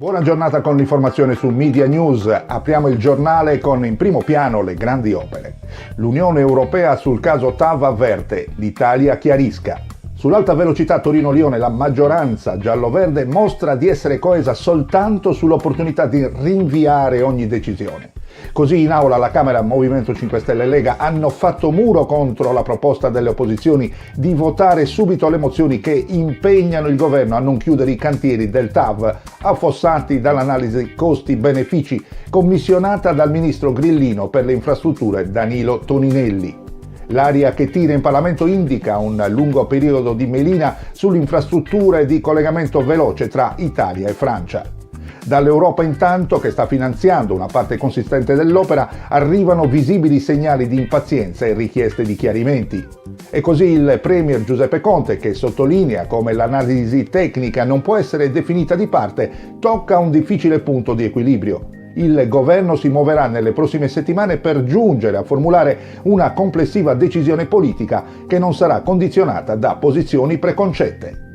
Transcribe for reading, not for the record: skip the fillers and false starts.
Buona giornata con l'informazione su Media News. Apriamo il giornale con in primo piano le grandi opere. L'Unione Europea sul caso TAV avverte, l'Italia chiarisca. Sull'alta velocità Torino-Lione la maggioranza giallo-verde mostra di essere coesa soltanto sull'opportunità di rinviare ogni decisione. Così in aula la Camera Movimento 5 Stelle e Lega hanno fatto muro contro la proposta delle opposizioni di votare subito le mozioni che impegnano il governo a non chiudere i cantieri del TAV affossati dall'analisi costi-benefici commissionata dal ministro grillino per le infrastrutture Danilo Toninelli. L'aria che tira in Parlamento indica un lungo periodo di melina sulle infrastrutture di collegamento veloce tra Italia e Francia. Dall'Europa intanto, che sta finanziando una parte consistente dell'opera, arrivano visibili segnali di impazienza e richieste di chiarimenti. E così il premier Giuseppe Conte, che sottolinea come l'analisi tecnica non può essere definita di parte, tocca un difficile punto di equilibrio. Il governo si muoverà nelle prossime settimane per giungere a formulare una complessiva decisione politica che non sarà condizionata da posizioni preconcette.